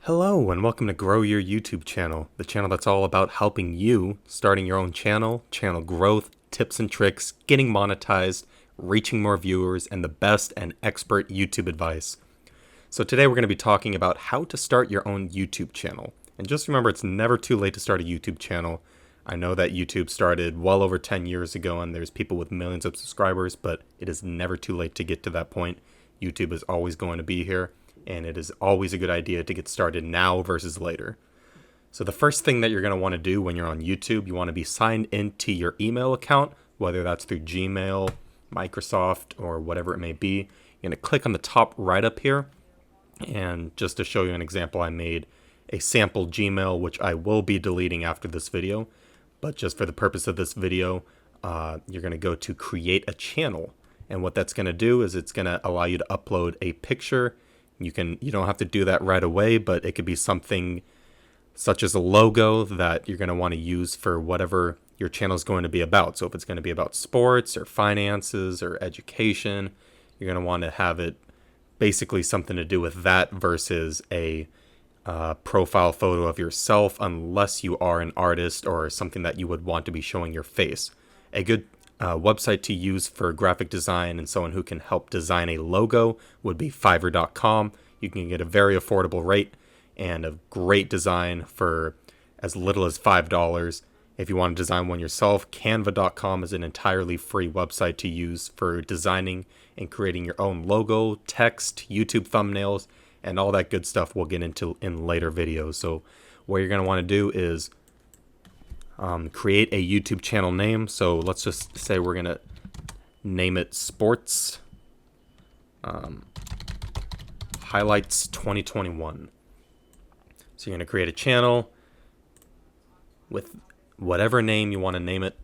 Hello and welcome to Grow Your YouTube channel, the channel that's all about helping you starting your own channel growth, tips and tricks, getting monetized, reaching more viewers, and the best and expert YouTube advice. So today we're going to be talking about how to start your own YouTube channel. And just remember, it's never too late to start a YouTube channel. I know that YouTube started well over 10 years ago and there's people with millions of subscribers, but it is never too late to get to that point. YouTube is always going to be here. And it is always a good idea to get started now versus later. So the first thing that you're going to want to do when you're on YouTube, you want to be signed into your email account, whether that's through Gmail, Microsoft, or whatever it may be. You're going to click on the top right up here. And just to show you an example, I made a sample Gmail, which I will be deleting after this video. But just for the purpose of this video, you're going to go to create a channel. And what that's going to do is it's going to allow you to upload a picture. You don't have to do that right away, but it could be something such as a logo that you're going to want to use for whatever your channel is going to be about. So if it's going to be about sports or finances or education, you're going to want to have it basically something to do with that versus a profile photo of yourself, unless you are an artist or something that you would want to be showing your face. A good website to use for graphic design and someone who can help design a logo would be Fiverr.com. You can get a very affordable rate and a great design for as little as $5. If you want to design one yourself, Canva.com is an entirely free website to use for designing and creating your own logo, text, YouTube thumbnails, and all that good stuff we'll get into in later videos. So what you're going to want to do is create a YouTube channel name. So let's just say we're going to name it Sports Highlights 2021. So you're going to create a channel with whatever name you want to name it.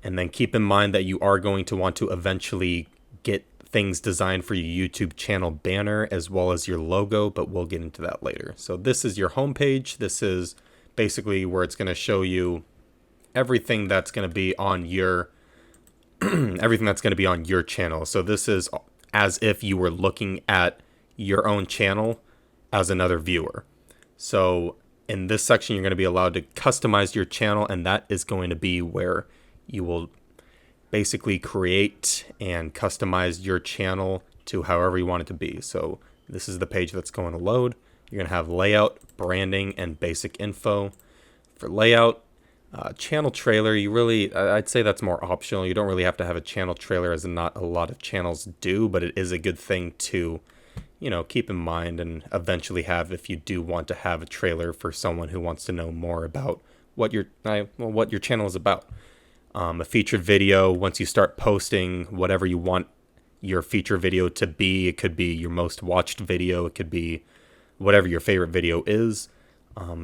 And then keep in mind that you are going to want to eventually get things designed for your YouTube channel banner as well as your logo, but we'll get into that later. So this is your homepage. This is basically where it's going to show you everything that's going to be on your channel. So this is as if you were looking at your own channel as another viewer. So in this section, you're going to be allowed to customize your channel, and that is going to be where you will basically create and customize your channel to however you want it to be. So this is the page that's going to load. You're going to have layout, branding, and basic info. For layout, channel trailer, I'd say that's more optional. You don't really have to have a channel trailer, as not a lot of channels do, but it is a good thing to, keep in mind and eventually have if you do want to have a trailer for someone who wants to know more about what your channel is about. A featured video, once you start posting whatever you want your feature video to be, it could be your most watched video, it could be whatever your favorite video is.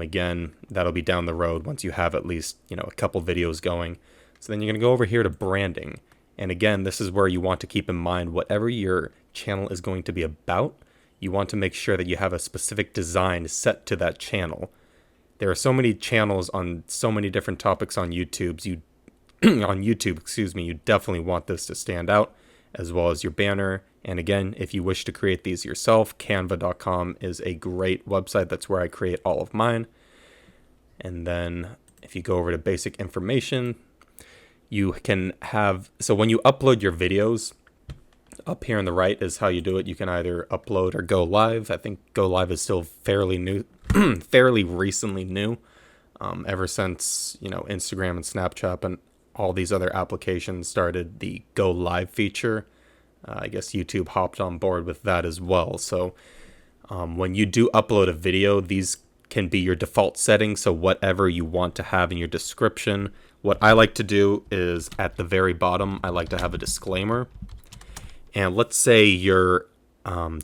Again, that'll be down the road once you have at least, a couple videos going. So then you're going to go over here to branding. And again, this is where you want to keep in mind whatever your channel is going to be about, you want to make sure that you have a specific design set to that channel. There are so many channels on so many different topics on YouTube. You definitely want this to stand out, as well as your banner. And again, if you wish to create these yourself, Canva.com is a great website. That's where I create all of mine. And then if you go over to basic information, you can have, so when you upload your videos, up here on the right is how you do it. You can either upload or go live. I think go live is still fairly new, fairly recently new, ever since, Instagram and Snapchat and all these other applications started the go live feature. I guess YouTube hopped on board with that as well. So when you do upload a video, these can be your default settings. So whatever you want to have in your description. What I like to do is at the very bottom, I like to have a disclaimer. And let's say your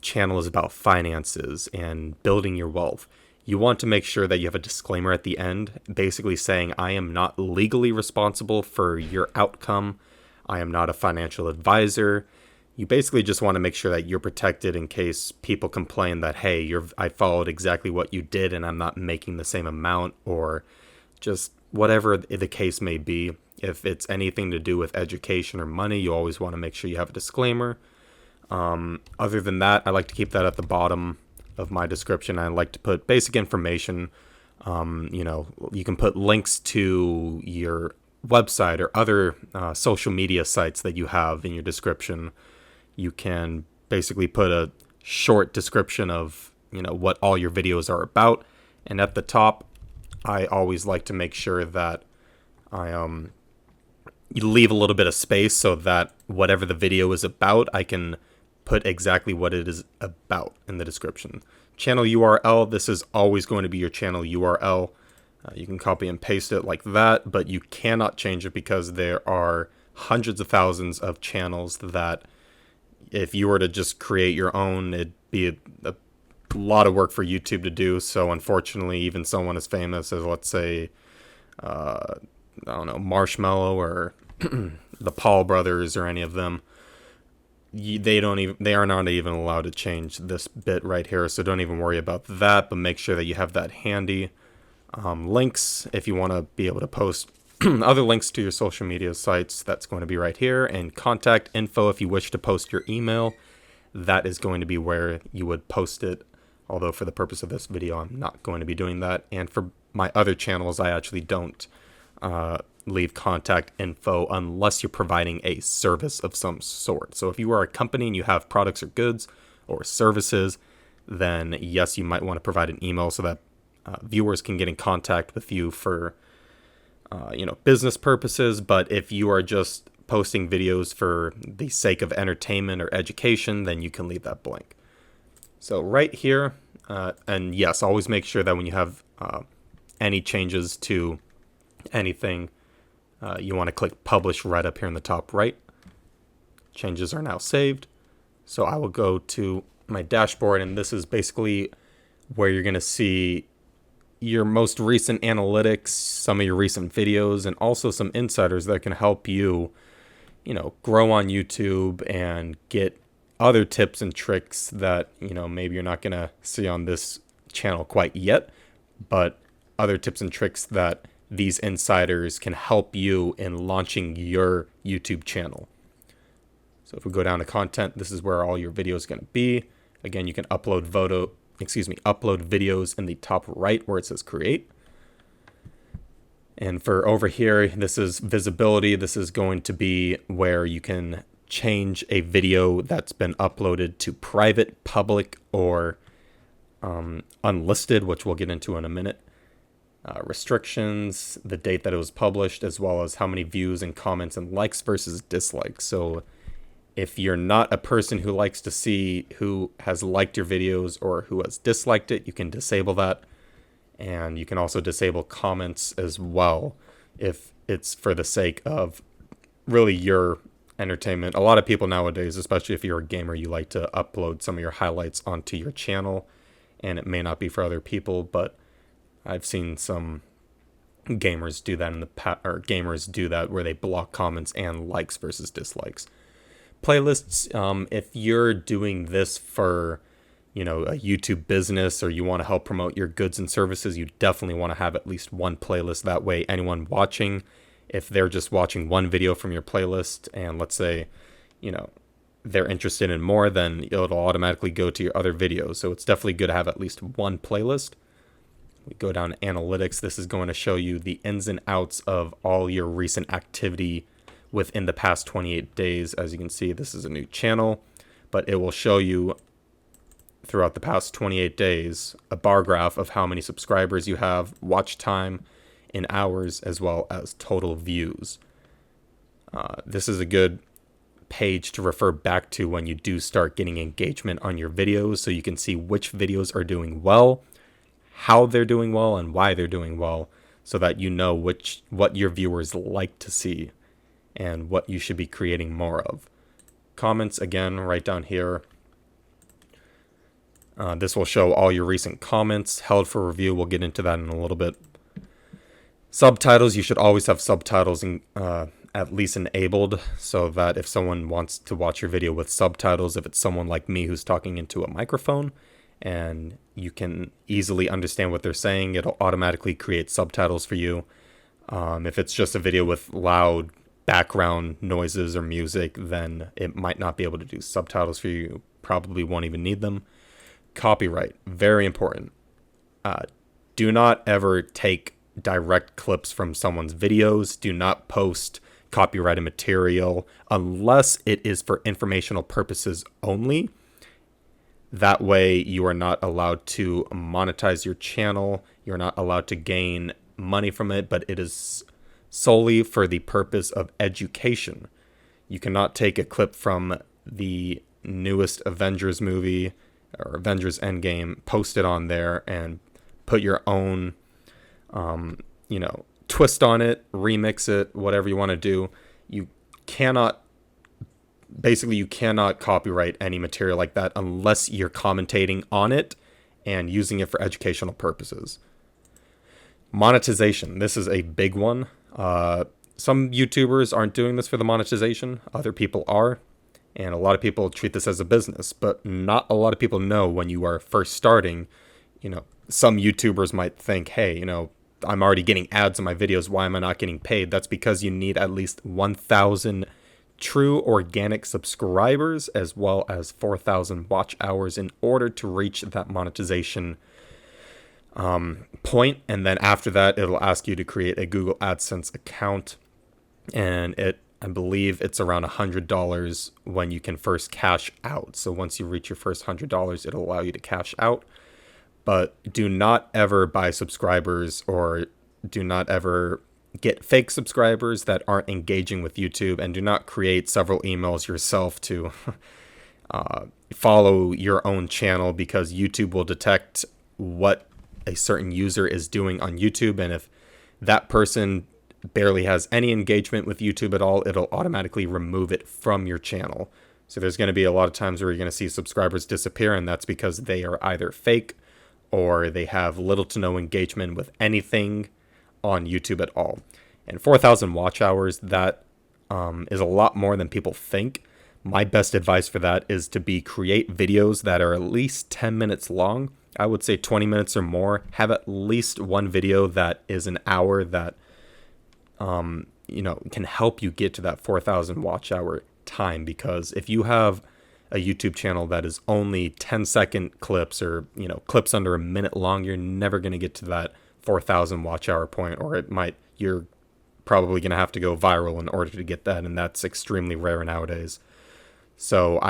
channel is about finances and building your wealth. You want to make sure that you have a disclaimer at the end, basically saying, I am not legally responsible for your outcome. I am not a financial advisor. You basically just want to make sure that you're protected in case people complain that, hey, I followed exactly what you did and I'm not making the same amount, or just whatever the case may be. If it's anything to do with education or money, you always want to make sure you have a disclaimer. Other than that, I like to keep that at the bottom. of my description, I like to put basic information. You can put links to your website or other social media sites that you have in your description. You can basically put a short description of, what all your videos are about. And at the top, I always like to make sure that you leave a little bit of space so that whatever the video is about, I can put exactly what it is about in the description. Channel URL, this is always going to be your channel URL. You can copy and paste it like that, but you cannot change it because there are hundreds of thousands of channels that if you were to just create your own, it'd be a lot of work for YouTube to do. So unfortunately, even someone as famous as, let's say, I don't know, Marshmallow or the Paul brothers or any of them, they are not even allowed to change this bit right here. So don't even worry about that, but make sure that you have that handy. Links, if you want to be able to post other links to your social media sites, that's going to be right here. And contact info, if you wish to post your email, that is going to be where you would post it. Although for the purpose of this video, I'm not going to be doing that. And for my other channels, I actually don't leave contact info unless you're providing a service of some sort. So if you are a company and you have products or goods or services, then yes, you might want to provide an email so that viewers can get in contact with you for business purposes. But if you are just posting videos for the sake of entertainment or education, then you can leave that blank. So right here, and yes, always make sure that when you have any changes to anything, you want to click publish right up here in the top right. Changes are now saved. So I will go to my dashboard, and this is basically where you're going to see your most recent analytics, some of your recent videos, and also some insiders that can help you, grow on YouTube and get other tips and tricks that, maybe you're not going to see on this channel quite yet, but other tips and tricks that these insiders can help you in launching your YouTube channel. So if we go down to content, this is where all your videos are going to be. Again, you can upload videos in the top right where it says create. And for over here, this is visibility. This is going to be where you can change a video that's been uploaded to private, public, or unlisted, which we'll get into in a minute. Restrictions, the date that it was published, as well as how many views and comments and likes versus dislikes. So if you're not a person who likes to see who has liked your videos or who has disliked it, you can disable that. And you can also disable comments as well if it's for the sake of really your entertainment. A lot of people nowadays, especially if you're a gamer, you like to upload some of your highlights onto your channel, and it may not be for other people, but I've seen some gamers do that in the past, or gamers do that where they block comments and likes versus dislikes. Playlists, if you're doing this for, a YouTube business or you want to help promote your goods and services, you definitely want to have at least one playlist. That way, anyone watching, if they're just watching one video from your playlist and let's say, they're interested in more, then it'll automatically go to your other videos. So it's definitely good to have at least one playlist. We go down to analytics. This is going to show you the ins and outs of all your recent activity within the past 28 days. As you can see, this is a new channel, but it will show you throughout the past 28 days a bar graph of how many subscribers you have, watch time in hours, as well as total views. This is a good page to refer back to when you do start getting engagement on your videos, so you can see which videos are doing well, how they're doing well, and why they're doing well, so that you know what your viewers like to see and what you should be creating more of. Comments, again, right down here. This will show all your recent comments held for review. We'll get into that in a little bit. Subtitles, you should always have subtitles at least enabled, so that if someone wants to watch your video with subtitles, if it's someone like me who's talking into a microphone and you can easily understand what they're saying, it'll automatically create subtitles for you. If it's just a video with loud background noises or music, then it might not be able to do subtitles for you. Probably won't even need them. Copyright, very important. Uh, do not ever take direct clips from someone's videos. Do not post copyrighted material unless it is for informational purposes only. That way, you are not allowed to monetize your channel. You're not allowed to gain money from it, but it is solely for the purpose of education. You cannot take a clip from the newest Avengers movie or Avengers Endgame, post it on there, and put your own, twist on it, remix it, whatever you want to do. You cannot you cannot copyright any material like that unless you're commentating on it and using it for educational purposes. Monetization. This is a big one. Some YouTubers aren't doing this for the monetization. Other people are. And a lot of people treat this as a business. But not a lot of people know when you are first starting. Some YouTubers might think, hey, I'm already getting ads on my videos. Why am I not getting paid? That's because you need at least 1,000 true organic subscribers as well as 4,000 watch hours in order to reach that monetization point. And then after that, it'll ask you to create a Google AdSense account. And I believe it's around $100 when you can first cash out. So once you reach your first $100, it'll allow you to cash out. But do not ever buy subscribers, or do not ever get fake subscribers that aren't engaging with YouTube, and do not create several emails yourself to follow your own channel, because YouTube will detect what a certain user is doing on YouTube. And if that person barely has any engagement with YouTube at all, it'll automatically remove it from your channel. So there's going to be a lot of times where you're going to see subscribers disappear, and that's because they are either fake or they have little to no engagement with anything on YouTube at all. And 4,000 watch hours, that is a lot more than people think. My best advice for that is to create videos that are at least 10 minutes long. I would say 20 minutes or more. Have at least one video that is an hour that can help you get to that 4,000 watch hour time. Because if you have a YouTube channel that is only 10-second clips, or clips under a minute long, you're never going to get to that 4,000 watch hour point, or you're probably going to have to go viral in order to get that, and that's extremely rare nowadays. So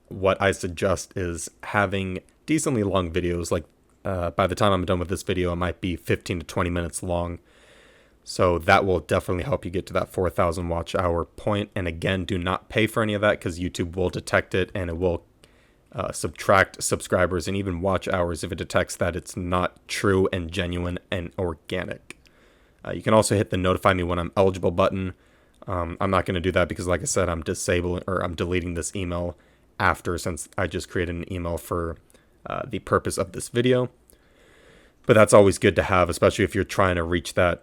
what I suggest is having decently long videos. Like by the time I'm done with this video, it might be 15 to 20 minutes long. So that will definitely help you get to that 4,000 watch hour point. And again, do not pay for any of that, because YouTube will detect it, and it will subtract subscribers and even watch hours if it detects that it's not true and genuine and organic. You can also hit the notify me when I'm eligible button. I'm not going to do that because, like I said, I'm deleting this email after, since I just created an email for the purpose of this video. But that's always good to have, especially if you're trying to reach that,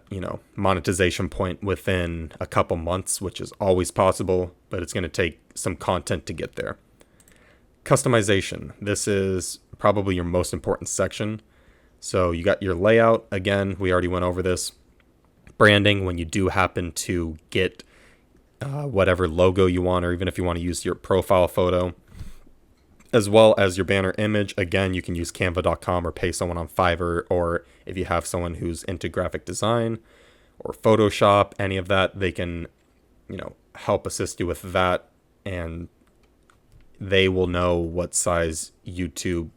monetization point within a couple months, which is always possible, but it's going to take some content to get there. Customization. This is probably your most important section. So you got your layout. Again, we already went over this. Branding, when you do happen to get whatever logo you want, or even if you want to use your profile photo, as well as your banner image. Again, you can use canva.com or pay someone on Fiverr, or if you have someone who's into graphic design or Photoshop, any of that, they can, help assist you with that, and they will know what size YouTube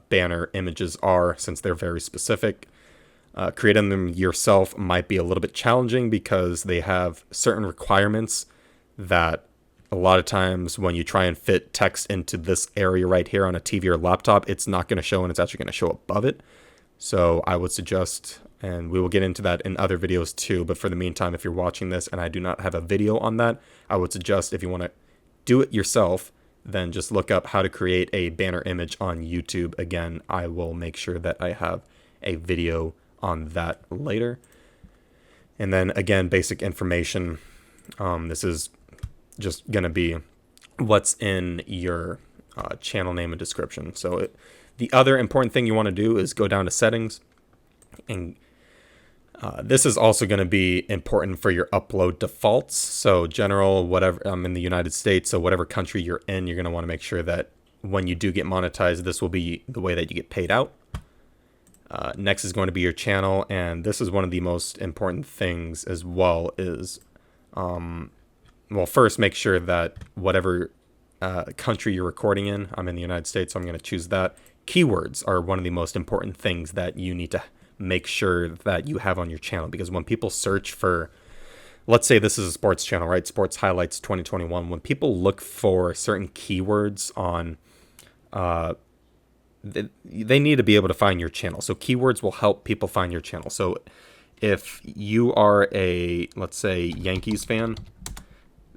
banner images are, since they're very specific. Creating them yourself might be a little bit challenging because they have certain requirements that a lot of times when you try and fit text into this area right here on a TV or laptop, it's not going to show, and it's actually going to show above it. So I would suggest, and we will get into that in other videos too, but for the meantime, if you're watching this and I do not have a video on that, I would suggest, if you want to do it yourself, then just look up how to create a banner image on YouTube. Again, I will make sure that I have a video on that later. And then again, basic information. This is just going to be what's in your channel name and description. So the other important thing you want to do is go down to settings, and this is also going to be important for your upload defaults. So general, whatever, I'm in the United States, so whatever country you're in, you're going to want to make sure that when you do get monetized, this will be the way that you get paid out. Next is going to be your channel, and this is one of the most important things as well. Is well, first make sure that whatever country you're recording in, I'm in the United States, so I'm going to choose that. Keywords are one of the most important things that you need to make sure that you have on your channel, because when people search for, let's say this is a sports channel, right? Sports highlights 2021. When people look for certain keywords on, they need to be able to find your channel. So keywords will help people find your channel. So if you are a, let's say, Yankees fan,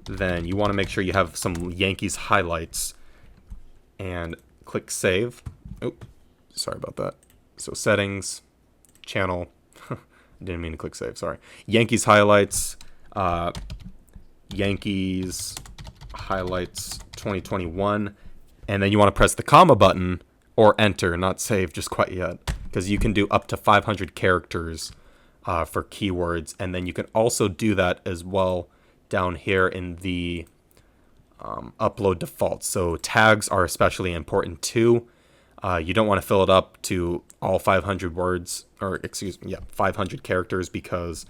then you want to make sure you have some Yankees highlights and click save. Oh, sorry about that. So settings, channel. Didn't mean to click save, sorry. Yankees highlights, Yankees highlights 2021. And then you want to press the comma button or enter, not save just quite yet, because you can do up to 500 characters for keywords. And then you can also do that as well down here in the upload defaults. So tags are especially important too. You don't want to fill it up to all 500 words, or 500 characters, because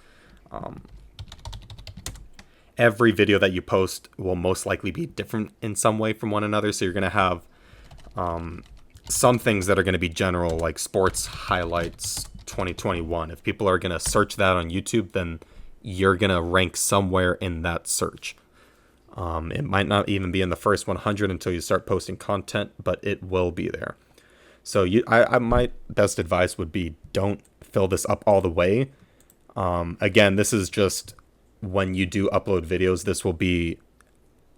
every video that you post will most likely be different in some way from one another. So you're going to have some things that are going to be general, like sports highlights 2021. If people are going to search that on YouTube, then you're going to rank somewhere in that search. It might not even be in the first 100 until you start posting content, but it will be there. So my best advice would be, don't fill this up all the way. Again, this is just when you do upload videos, this will be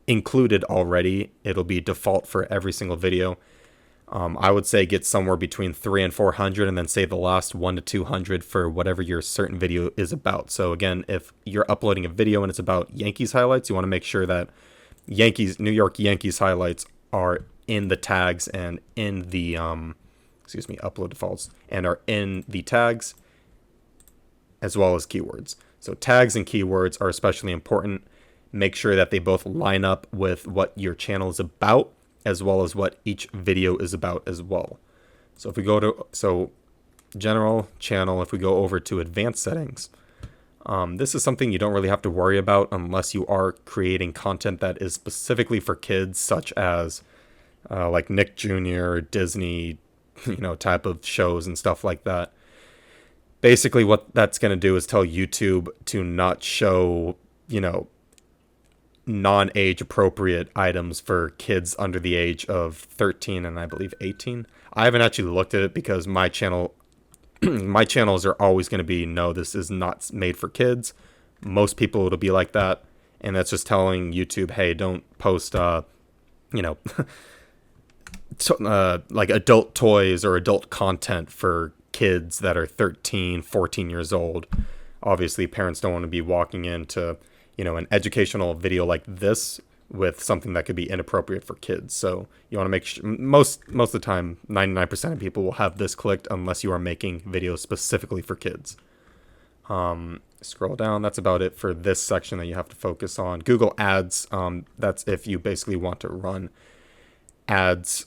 included already. It'll be default for every single video. I would say get somewhere between 300 and 400, and then save the last 100 to 200 for whatever your certain video is about. So again, if you're uploading a video and it's about Yankees highlights, you want to make sure that New York Yankees highlights are in the tags and in the upload defaults, and are in the tags as well as keywords. So tags and keywords are especially important. Make sure that they both line up with what your channel is about, as well as what each video is about as well. So if we go to general channel, if we go over to advanced settings, this is something you don't really have to worry about unless you are creating content that is specifically for kids, such as like Nick Jr., Disney, type of shows and stuff like that. Basically what that's going to do is tell YouTube to not show, non-age appropriate items for kids under the age of 13 and I believe 18. I haven't actually looked at it because my channels are always going to be, no, this is not made for kids. Most people, it'll be like that. And that's just telling YouTube, hey, don't post, like adult toys or adult content for kids that are 13, 14 years old. Obviously, parents don't want to be walking into an educational video like this with something that could be inappropriate for kids. So you want to make sure, most of the time, 99% of people will have this clicked unless you are making videos specifically for kids. Scroll down. That's about it for this section that you have to focus on. Google Ads. That's if you basically want to run ads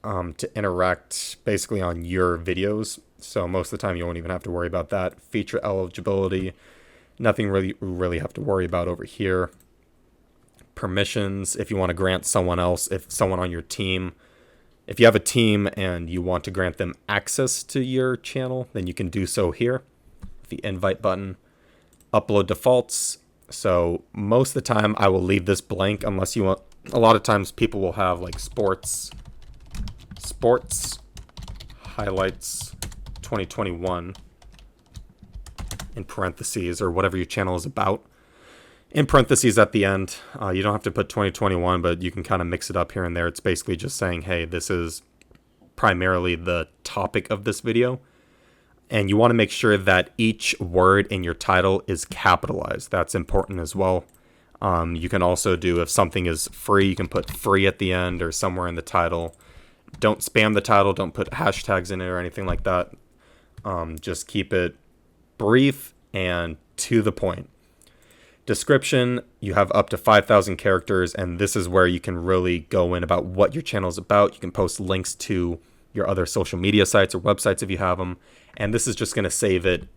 to interact basically on your videos. So most of the time you won't even have to worry about that. Feature eligibility. Nothing really have to worry about over here. Permissions, if you want to grant someone else, if someone on your team, if you have a team and you want to grant them access to your channel, then you can do so here. The invite button. Upload defaults. So most of the time I will leave this blank unless you want. A lot of times people will have like sports highlights 2021 in parentheses, or whatever your channel is about, in parentheses at the end. You don't have to put 2021, but you can kind of mix it up here and there. It's basically just saying, hey, this is primarily the topic of this video. And you want to make sure that each word in your title is capitalized. That's important as well. You can also do, if something is free, you can put free at the end or somewhere in the title. Don't spam the title. Don't put hashtags in it or anything like that. Just keep it brief and to the point. Description, you have up to 5,000 characters, and this is where you can really go in about what your channel is about. You can post links to your other social media sites or websites if you have them, and this is just going to save it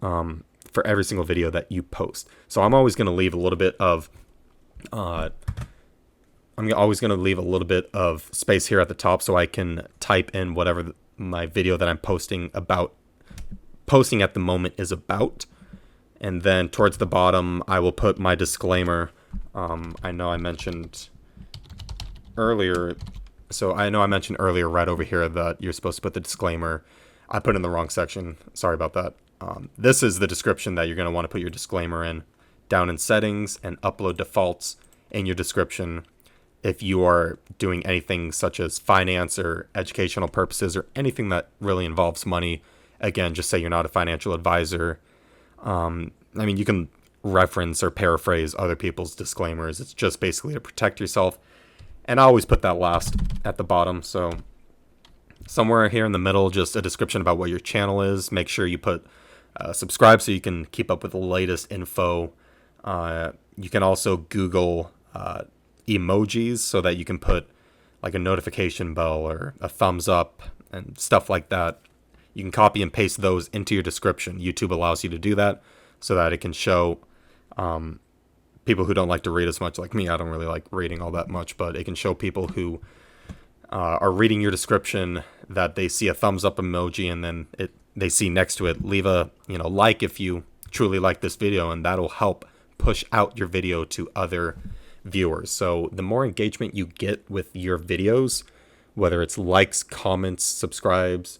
for every single video that you post. So I'm always going to leave a little bit of space here at the top so I can type in whatever my video that I'm posting at the moment is about. And then towards the bottom, I will put my disclaimer. I know I mentioned earlier right over here that you're supposed to put the disclaimer. I put it in the wrong section. Sorry about that. This is the description that you're going to want to put your disclaimer in. Down in settings and upload defaults in your description. If you are doing anything such as finance or educational purposes or anything that really involves money, again, just say you're not a financial advisor. You can reference or paraphrase other people's disclaimers. It's just basically to protect yourself. And I always put that last at the bottom. So somewhere here in the middle, just a description about what your channel is. Make sure you put subscribe so you can keep up with the latest info. You can also Google emojis so that you can put like a notification bell or a thumbs up and stuff like that. You can copy and paste those into your description. YouTube allows you to do that so that it can show people who don't like to read as much, like me. I don't really like reading all that much, but it can show people who are reading your description that they see a thumbs up emoji, and then they see next to it, leave a like if you truly like this video, and that'll help push out your video to other viewers. So the more engagement you get with your videos, whether it's likes, comments, subscribes,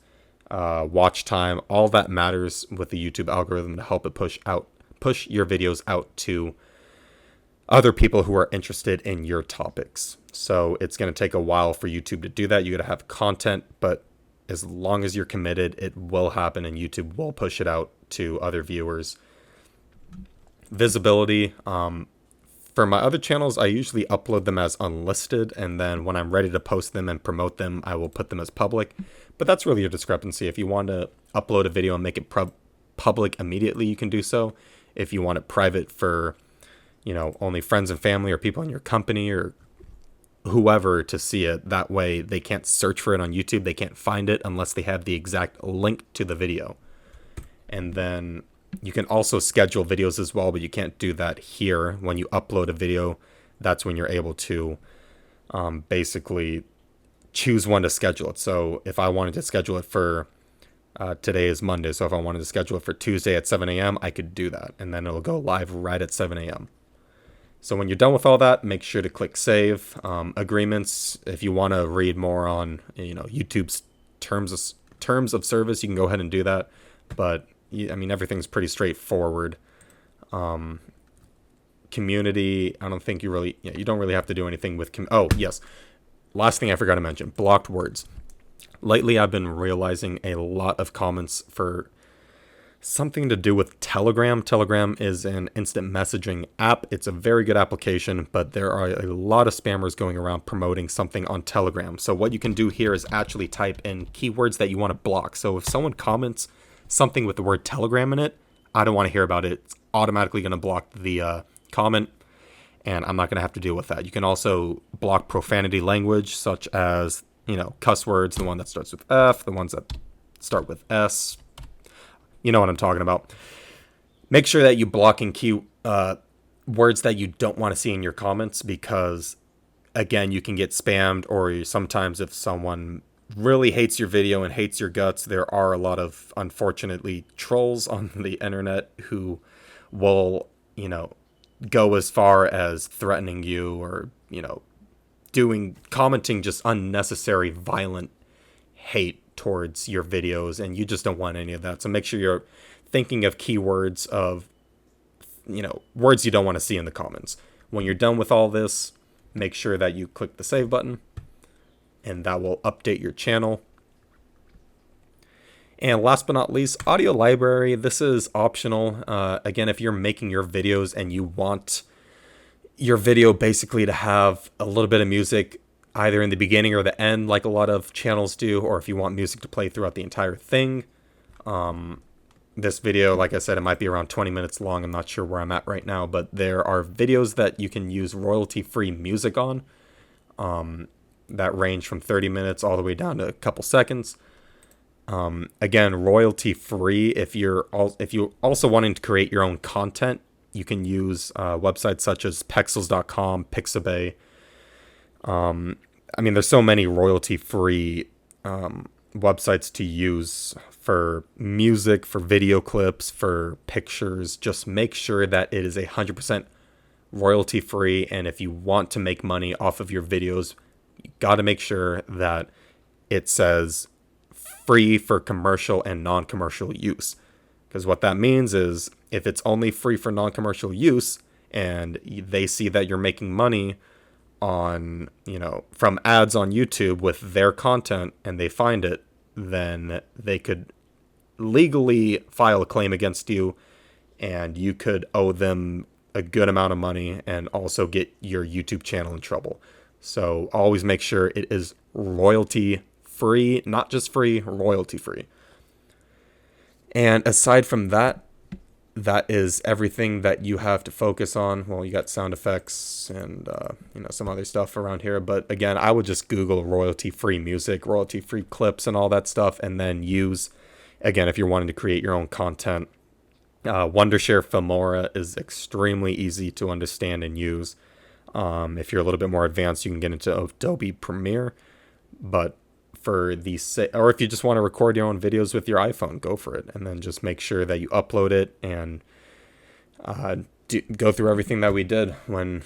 watch time, all that matters with the YouTube algorithm to help it push your videos out to other people who are interested in your topics. So it's going to take a while for YouTube to do that. You got to have content, but as long as you're committed, it will happen and YouTube will push it out to other viewers. Visibility. For my other channels, I usually upload them as unlisted, and then when I'm ready to post them and promote them, I will put them as public. But that's really a discrepancy. If you want to upload a video and make it public immediately, you can do so. If you want it private for, only friends and family or people in your company or whoever to see it, that way they can't search for it on YouTube. They can't find it unless they have the exact link to the video. And then you can also schedule videos as well, but you can't do that here. When you upload a video, that's when you're able to basically choose when to schedule it. So if I wanted to schedule it for today is Monday, so if I wanted to schedule it for Tuesday at 7 a.m., I could do that, and then it'll go live right at 7 a.m. So when you're done with all that, make sure to click save. Agreements, if you want to read more on YouTube's terms of service, you can go ahead and do that. But everything's pretty straightforward. Community, I don't think you don't really have to do anything with. Oh yes, last thing I forgot to mention: blocked words. Lately, I've been realizing a lot of comments for something to do with Telegram. Telegram is an instant messaging app. It's a very good application, but there are a lot of spammers going around promoting something on Telegram. So what you can do here is actually type in keywords that you want to block. So if someone comments something with the word Telegram in it, I don't want to hear about it. It's automatically going to block the comment, and I'm not going to have to deal with that. You can also block profanity language, such as cuss words, the one that starts with F, the ones that start with S. You know what I'm talking about. Make sure that you blocking words that you don't want to see in your comments, because again, you can get spammed, or sometimes if someone really hates your video and hates your guts, there are a lot of, unfortunately, trolls on the internet who will, go as far as threatening you or, commenting just unnecessary violent hate towards your videos, and you just don't want any of that. So make sure you're thinking of keywords of, words you don't want to see in the comments. When you're done with all this, make sure that you click the save button, and that will update your channel. And last but not least, audio library. This is optional. Again, if you're making your videos and you want your video basically to have a little bit of music either in the beginning or the end, like a lot of channels do, or if you want music to play throughout the entire thing, This video, like I said, it might be around 20 minutes long. I'm not sure where I'm at right now, but there are videos that you can use royalty-free music on, that range from 30 minutes all the way down to a couple seconds. Again, royalty-free. If you also wanting to create your own content, you can use websites such as Pexels.com, Pixabay. I mean, there's so many royalty-free websites to use for music, for video clips, for pictures. Just make sure that it is 100% royalty free. And if you want to make money off of your videos, you got to make sure that it says free for commercial and non-commercial use. Because what that means is if it's only free for non-commercial use and they see that you're making money on, from ads on YouTube with their content and they find it, then they could legally file a claim against you and you could owe them a good amount of money and also get your YouTube channel in trouble. So always make sure it is royalty free, not just free, royalty free. And aside from that, that is everything that you have to focus on. Well, you got sound effects and some other stuff around here, but again, I would just Google royalty-free music, royalty-free clips, and all that stuff, and then use, again, if you're wanting to create your own content, Wondershare Filmora is extremely easy to understand and use. If you're a little bit more advanced, you can get into Adobe Premiere, but or if you just want to record your own videos with your iPhone, go for it. And then just make sure that you upload it and go through everything that we did when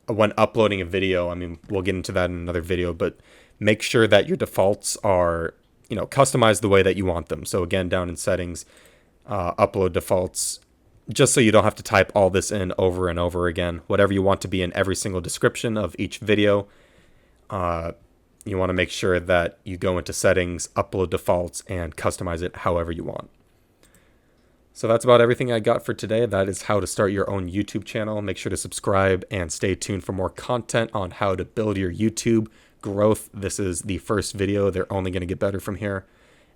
uploading a video. I mean, we'll get into that in another video, but make sure that your defaults are, customized the way that you want them. So again, down in settings, upload defaults, just so you don't have to type all this in over and over again. Whatever you want to be in every single description of each video, you want to make sure that you go into settings, upload defaults, and customize it however you want. So that's about everything I got for today. That is how to start your own YouTube channel. Make sure to subscribe and stay tuned for more content on how to build your YouTube growth. This is the first video. They're only going to get better from here.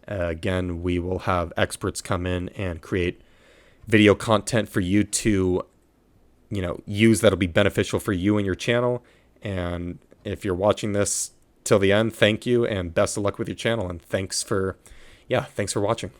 Again, we will have experts come in and create video content for you to, use that'll be beneficial for you and your channel. And if you're watching this till the end, thank you and best of luck with your channel. And thanks for watching.